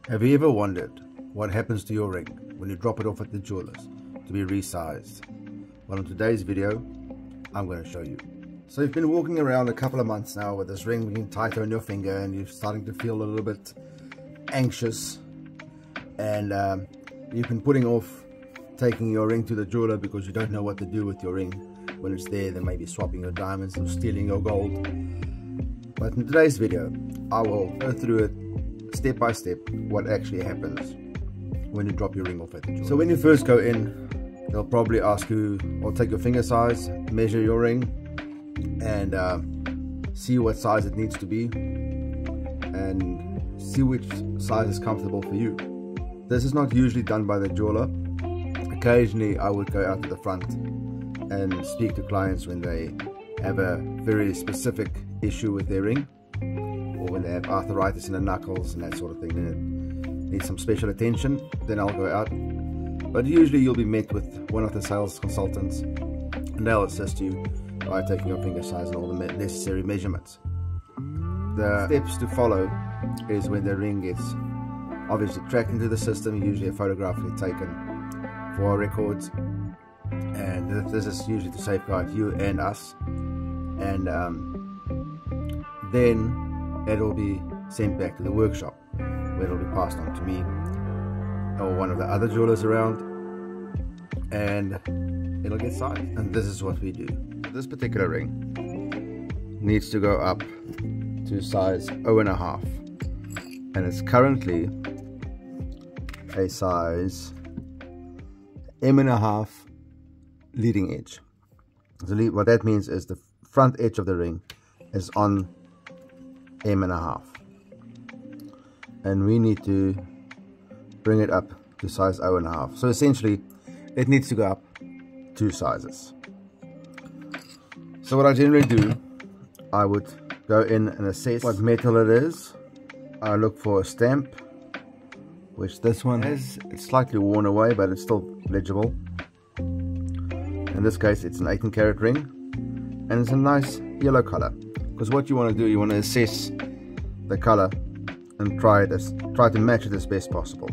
Have you ever wondered what happens to your ring when you drop it off at the jeweler's to be resized? Well, in today's video, I'm going to show you. So you've been walking around a couple of months now with this ring being tighter on your finger, and you're starting to feel a little bit anxious, and you've been putting off taking your ring to the jeweler because you don't know what to do with your ring when it's there. They may be swapping your diamonds or stealing your gold. But in today's video, I will go through it step by step what actually happens when you drop your ring off at the jeweler. So when you first go in, they'll probably ask you, or take your finger size, measure your ring, and see what size it needs to be, and see which size is comfortable for you. This is not usually done by the jeweler. Occasionally I would go out to the front and speak to clients when they have a very specific issue with their ring, or when they have arthritis in the knuckles and that sort of thing, and it needs some special attention. Then I'll go out. But usually you'll be met with one of the sales consultants, and they'll assist you by taking your finger size and all the necessary measurements. The steps to follow is when the ring gets obviously tracked into the system. Usually a photograph is taken for our records, and this is usually to safeguard you and us, and then it'll be sent back to the workshop, where it'll be passed on to me or one of the other jewelers around, and it'll get sized. And this is what we do. This particular ring needs to go up to size 0.5, and it's currently a size M.5 leading edge. So what that means is the front edge of the ring is on M.5, and we need to bring it up to size 0.5. So essentially it needs to go up 2 sizes. So what I generally do, I would go in and assess what metal it is. I look for a stamp, which this one has. It's slightly worn away, but it's still legible. In this case it's an 18 karat ring, and it's a nice yellow color, because what you want to do, you want to assess the color and try to match it as best possible.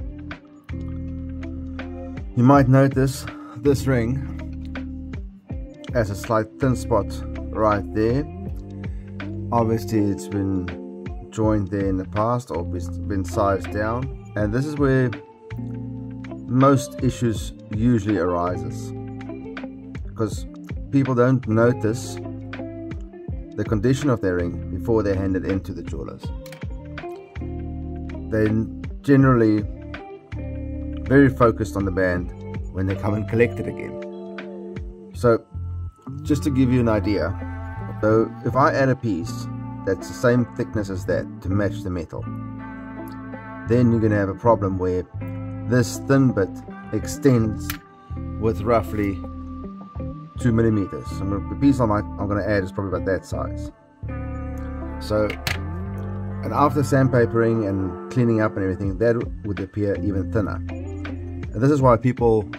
You might notice this ring has a slight thin spot right there. Obviously it's been joined there in the past, or been sized down, and this is where most issues usually arises, because people don't notice the condition of their ring before they hand it into the jewelers. They're generally very focused on the band when they come and collect it again. So just to give you an idea, so if I add a piece that's the same thickness as that to match the metal, then you're going to have a problem where this thin bit extends with roughly 2 millimeters. So the piece I'm going to add is probably about that size. So, and after sandpapering and cleaning up and everything, that would appear even thinner. And this is why people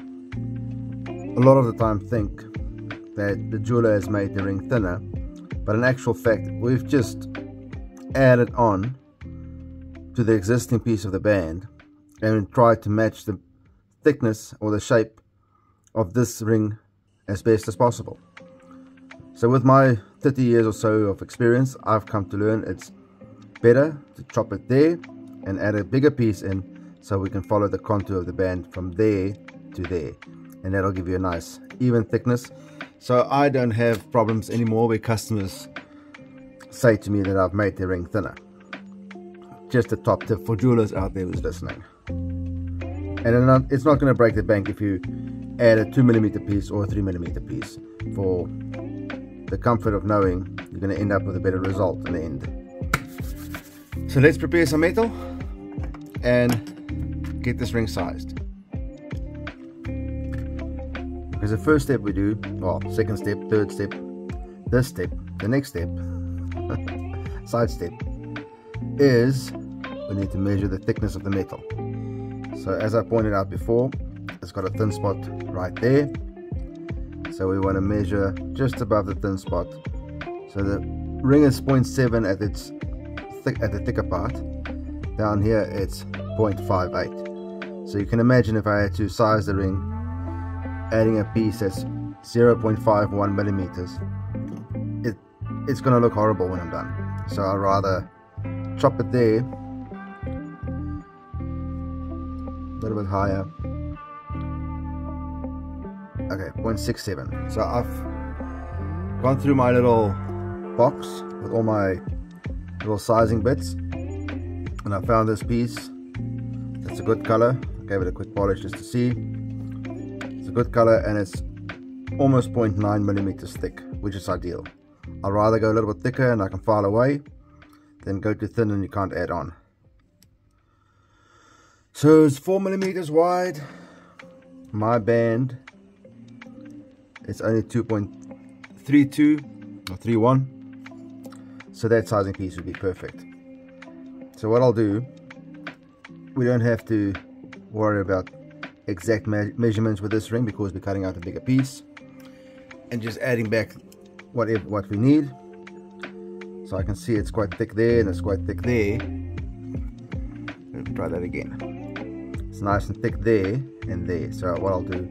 a lot of the time think that the jeweler has made the ring thinner, but in actual fact we've just added on to the existing piece of the band and tried to match the thickness or the shape of this ring as best as possible. So with my 30 years or so of experience, I've come to learn it's better to chop it there and add a bigger piece in, so we can follow the contour of the band from there to there, and that'll give you a nice even thickness. So I don't have problems anymore where customers say to me that I've made their ring thinner. Just a top tip for jewelers out there who's listening. And it's not going to break the bank if you add a 2 millimeter piece or a 3 millimeter piece, for the comfort of knowing you're going to end up with a better result in the end. So let's prepare some metal and get this ring sized. Because the first step we do, well, second step, third step, this step, the next step, side step, is we need to measure the thickness of the metal. So as I pointed out before, it's got a thin spot right there, so we want to measure just above the thin spot. So the ring is 0.7 at its at the thicker part. Down here it's 0.58. So you can imagine if I had to size the ring, adding a piece that's 0.51 millimeters, it's going to look horrible when I'm done. So I'd rather chop it there, a little bit higher. Okay, 0.67. So I've gone through my little box with all my little sizing bits, and I found this piece. It's a good color. I gave it a quick polish just to see. It's a good color, and it's almost 0.9 millimeters thick, which is ideal. I'd rather go a little bit thicker and I can file away than go too thin and you can't add on. So it's 4 millimeters wide. My band is only 2.32 or 31. So that sizing piece would be perfect. So what I'll do, we don't have to worry about exact measurements with this ring because we're cutting out a bigger piece and just adding back what we need. So I can see it's quite thick there and it's quite thick there. Let me try that again. It's nice and thick there and there. So what I'll do,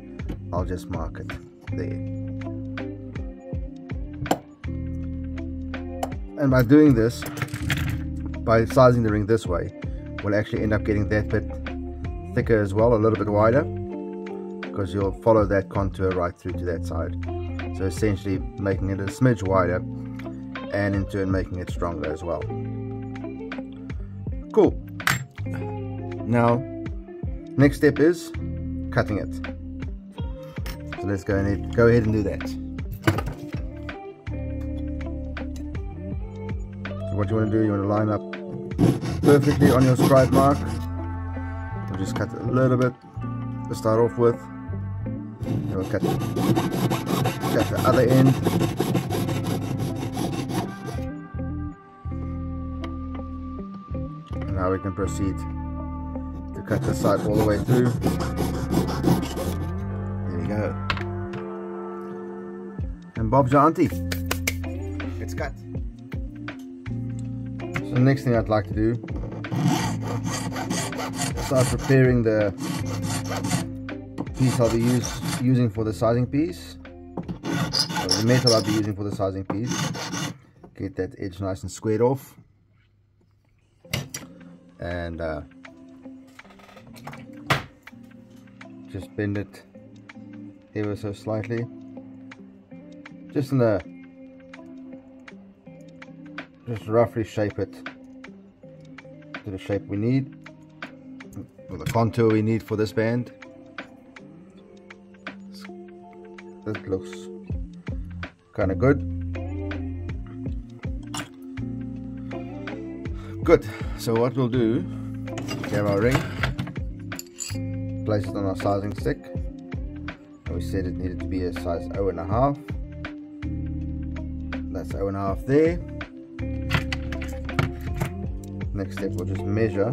I'll just mark it there. And by doing this, by sizing the ring this way, we'll actually end up getting that bit thicker as well, a little bit wider, because you'll follow that contour right through to that side. So essentially making it a smidge wider and in turn making it stronger as well. Cool. Now, next step is cutting it. So let's go ahead and do that. So what you want to do, you want to line up perfectly on your scribe mark. We'll just cut a little bit to start off with. And we'll cut the other end. And now we can proceed to cut this side all the way through. There we go. And Bob's your auntie. It's cut. So the next thing I'd like to do, start preparing the piece I'll be using for the sizing piece, or the metal I'll be using for the sizing piece. Get that edge nice and squared off, and just bend it ever so slightly, just roughly shape it to the shape we need, or the contour we need for this band. That looks kind of good. Good. So what we'll do, we have our ring, place it on our sizing stick, and we said it needed to be a size 0.5. That's 0.5 there. Next step, we'll just measure.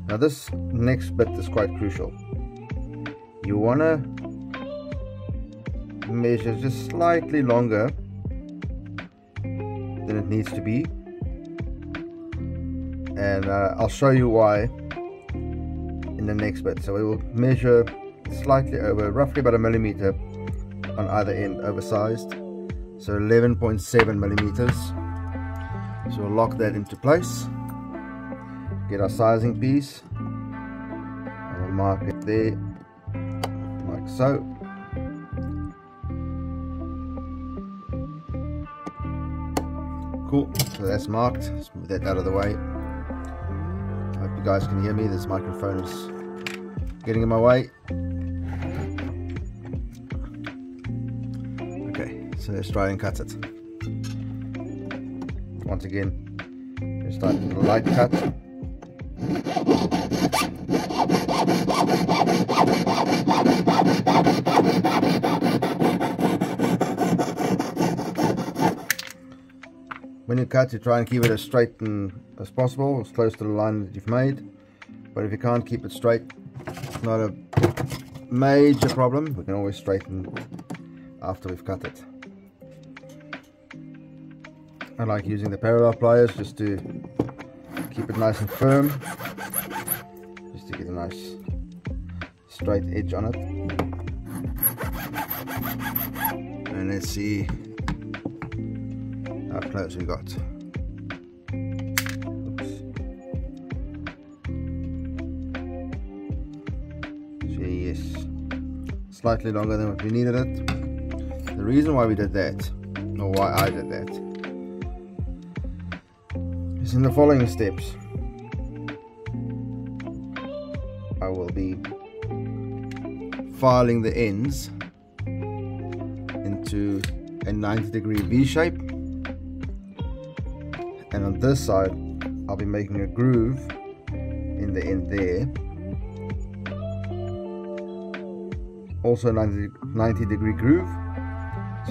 Now this next bit is quite crucial. You want to measure just slightly longer than it needs to be, and I'll show you why in the next bit. So we will measure slightly over, roughly about 1 millimeter on either end, oversized, so 11.7 millimeters. So we'll lock that into place, get our sizing piece, and we'll mark it there like so. Cool, so that's marked. Let's move that out of the way. I hope you guys can hear me. This microphone is getting in my way. Okay, so let's try and cut it. Once again, let's start with a light cut. When you cut, you try and keep it as straight as possible, as close to the line that you've made. But if you can't keep it straight, it's not a major problem. We can always straighten after we've cut it. I like using the parallel pliers just to keep it nice and firm, just to get a nice straight edge on it. And let's see how close we got. Oops. See, yes, slightly longer than what we needed it. The reason why we did that, or why I did that, is in the following steps. I will be filing the ends into a 90-degree V shape, and on this side I'll be making a groove in the end there, also 90-degree groove,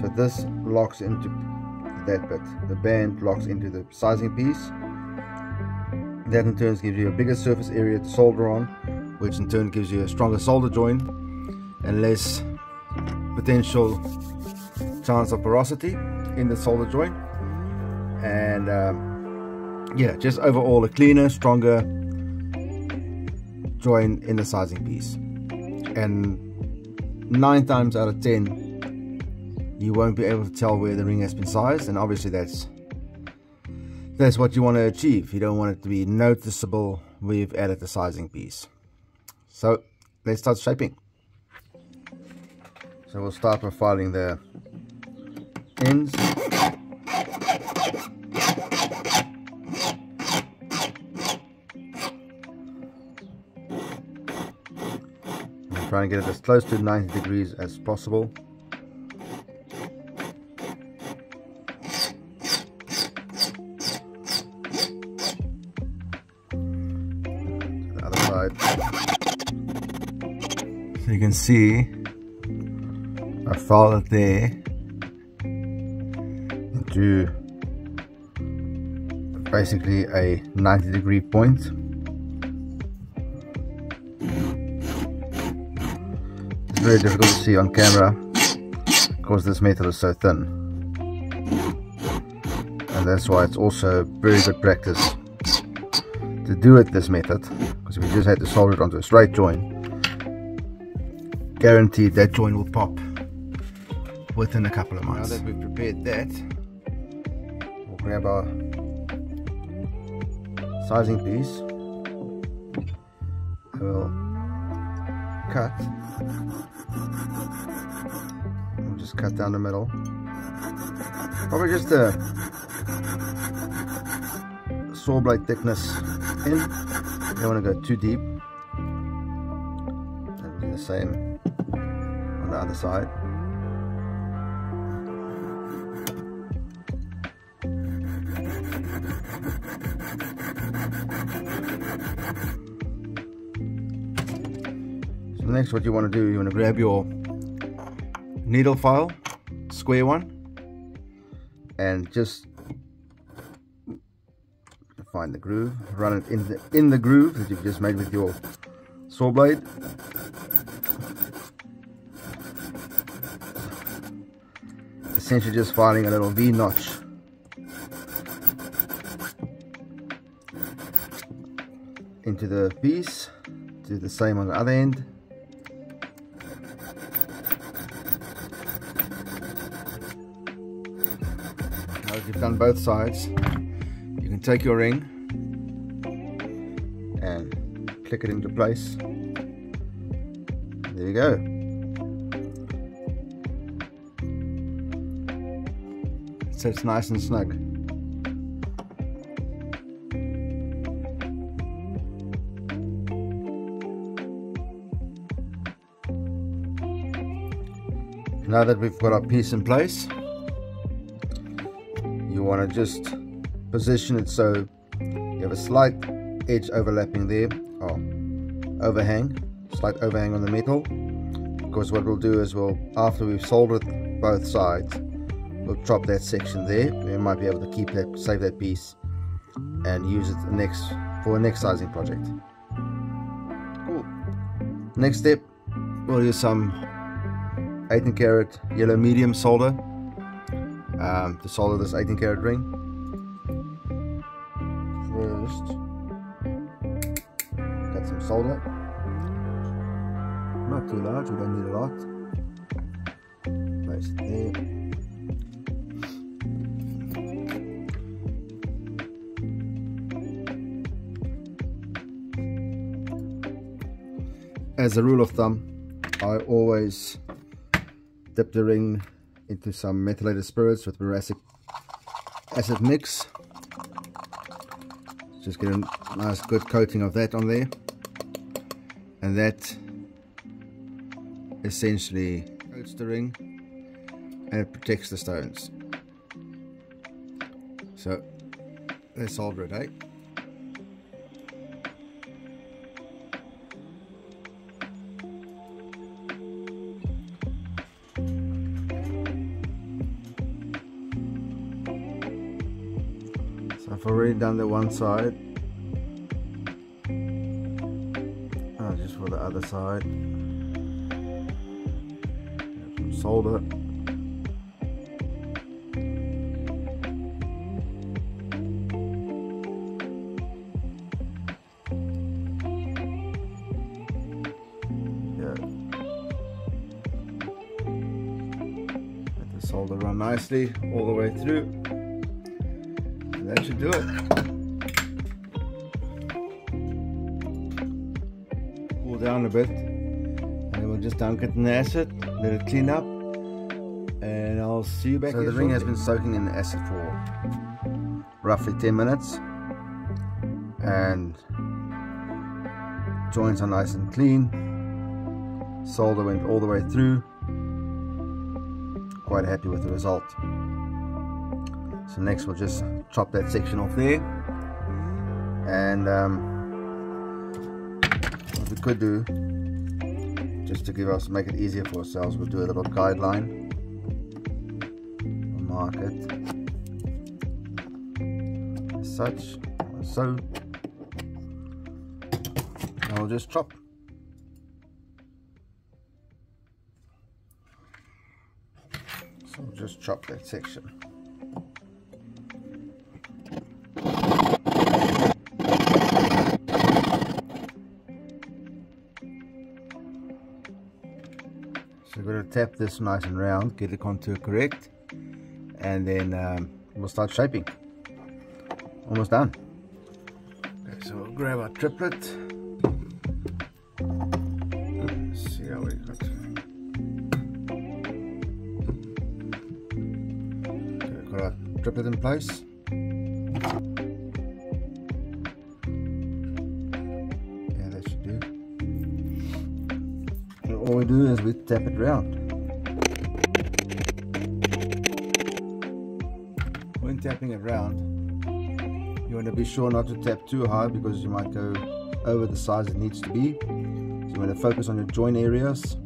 so this locks into that bit, the band locks into the sizing piece. That in turn gives you a bigger surface area to solder on, which in turn gives you a stronger solder joint and less potential chance of porosity in the solder joint, and yeah, just overall a cleaner, stronger joint in the sizing piece. And 9 times out of 10 you won't be able to tell where the ring has been sized, and obviously that's what you want to achieve. You don't want it to be noticeable where you've added the sizing piece. So let's start shaping. So we'll start by filing the ends. I'm trying to get it as close to 90 degrees as possible. The other side. So you can see I filed it there into basically a 90-degree point. It's very difficult to see on camera because this metal is so thin, and that's why it's also very good practice to do it this method, because if you just had to solder it onto a straight joint, guaranteed that joint will pop within a couple of months. Now that we've prepared that, we'll grab our sizing piece and we'll cut. We'll just cut down the middle, probably just a saw blade thickness in. You don't want to go too deep, and do the same on the other side. So next, what you want to do, you want to grab your needle file, square one, and just find the groove, run it in the groove that you've just made with your saw blade. Essentially just filing a little V notch into the piece. Do the same on the other end. Now that you've done both sides, you can take your ring and click it into place. There you go. So it's nice and snug. Now that we've got our piece in place, you want to just position it so you have a slight edge overlapping there, or overhang, slight overhang on the metal, because what we'll do is after we've soldered both sides, we'll drop that section there. We might be able to keep that, save that piece, and use it for a next sizing project. Cool. Next step, we'll use some 18 karat yellow medium solder to solder this 18 karat ring. First, some solder. Not too large, we don't need a lot. Place it there. As a rule of thumb, I always dip the ring into some methylated spirits with boracic acid mix. Just get a nice good coating of that on there, and that essentially coats the ring and it protects the stones. So let's solder it, eh? So I've already done the one side. Just for the other side. Some solder. Let the solder run nicely all the way through. And that should do it. Down a bit, and then we'll just dunk it in the acid, let it clean up, and I'll see you back. So the ring has been soaking in the acid for roughly 10 minutes, and joints are nice and clean. Solder went all the way through. Quite happy with the result. So next we'll just chop that section off there, and we could do, just to make it easier for ourselves, we'll do a little guideline. We'll mark it as such, so, and we'll just chop. So we'll just chop that section. So we're going to tap this nice and round, get the contour correct, and then we'll start shaping. Almost done. Okay, so we'll grab our triplet. Let's see how we got. Okay, we've got our triplet in place. Yeah, that should do. All we do is we tap it round. When tapping it round, you want to be sure not to tap too hard because you might go over the size it needs to be. So you want to focus on your joint areas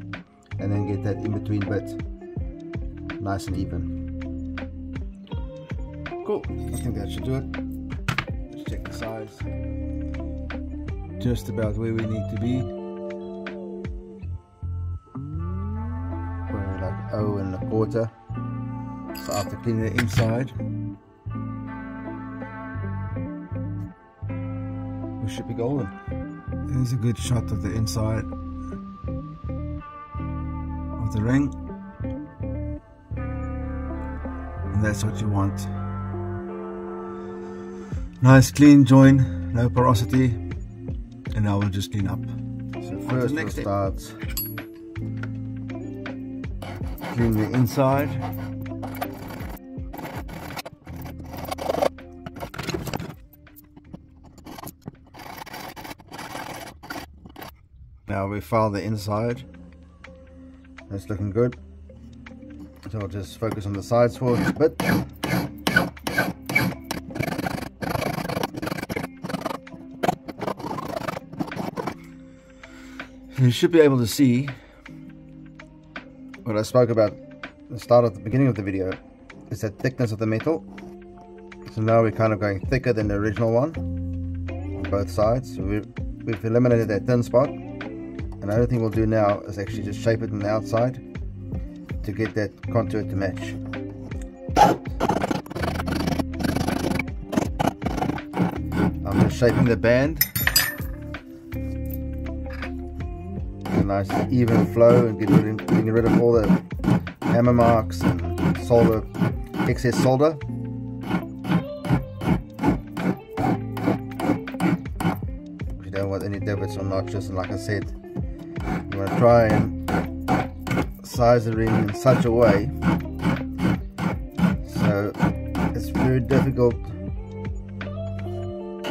and then get that in between bit nice and even. Cool, I think that should do it. Let's check the size. Just about where we need to be. 0.25. So after cleaning the inside, we should be golden. Here's a good shot of the inside of the ring, and that's what you want. Nice clean join, no porosity, and now we'll just clean up. So first we'll start clean the inside. Now we file the inside. That's looking good. So I'll just focus on the sides for a bit. You should be able to see what I spoke about at the start of the beginning of the video, is that thickness of the metal. So now we're kind of going thicker than the original one on both sides. So we've eliminated that thin spot, and the other thing we'll do now is actually just shape it on the outside to get that contour to match. I'm just shaping the band a nice even flow and getting rid of all the hammer marks and solder, excess solder. If you don't want any divots or notches, and like I said, you want to try and size the ring in such a way so it's very difficult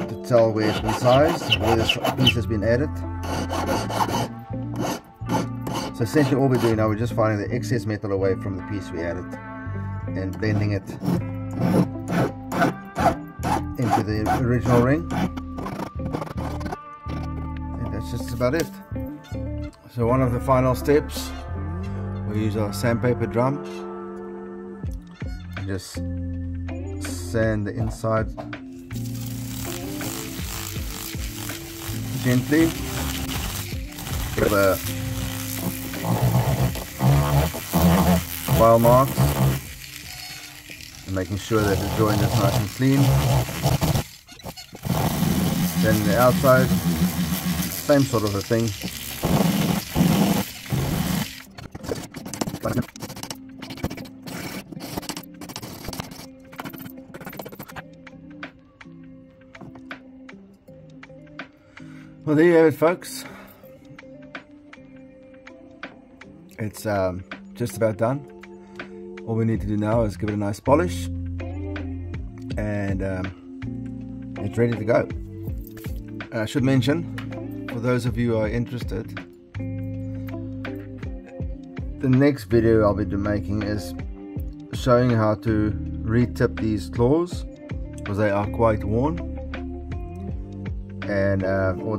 to tell where it's been sized, where this piece has been added. So essentially all we're doing now, we're just finding the excess metal away from the piece we added and blending it into the original ring, and that's just about it. So one of the final steps, we use our sandpaper drum and just sand the inside gently with the file marks and making sure that the joint is nice and clean. Then the outside, same sort of a thing. Well, there you have it, folks. It's just about done. All we need to do now is give it a nice polish, and it's ready to go. I should mention, for those of you who are interested, the next video I'll be making is showing how to re-tip these claws, because they are quite worn, and or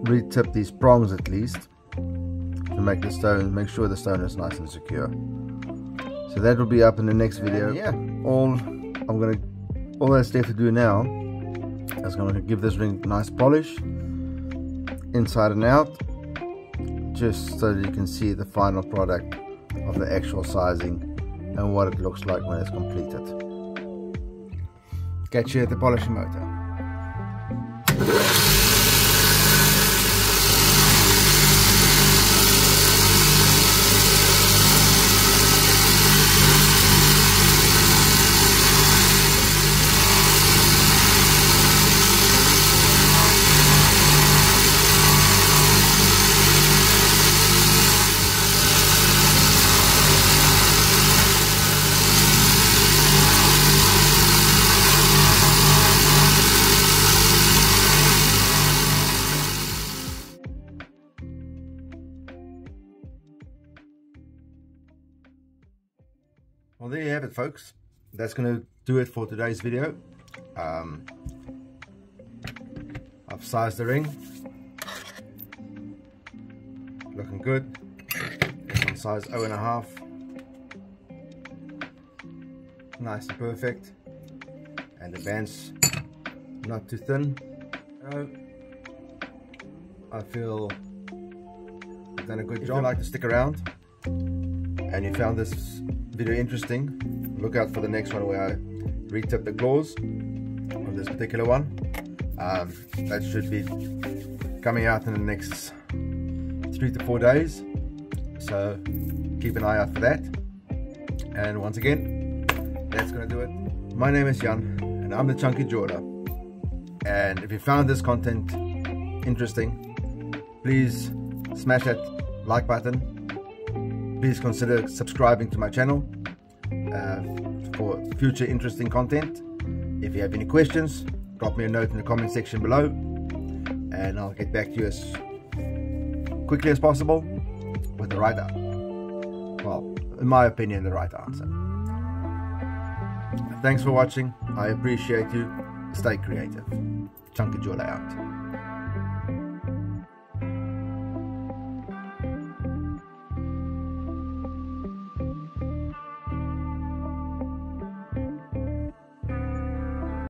re-tip these prongs at least, to make the stone, make sure the stone is nice and secure. So that will be up in the next video. Yeah, all that's left to do now is going to give this ring a nice polish inside and out, just so that you can see the final product of the actual sizing and what it looks like when it's completed. Catch you at the polishing motor. Well, there you have it, folks. That's going to do it for today's video. I've sized the ring. Looking good. It's on size 0.5. Nice and perfect. And the band's not too thin. I feel I've done a good job. If you'd like to stick around and you found this video interesting, look out for the next one where I re-tip the claws on this particular one. That should be coming out in the next 3 to 4 days, so keep an eye out for that. And once again, that's going to do it. My name is Jan and I'm the Chunky Jeweler, and if you found this content interesting, please smash that like button. Please consider subscribing to my channel for future interesting content. If you have any questions, drop me a note in the comment section below, and I'll get back to you as quickly as possible with the right, well, in my opinion, the right answer. Thanks for watching. I appreciate you. Stay creative. Chunky Jeweler out.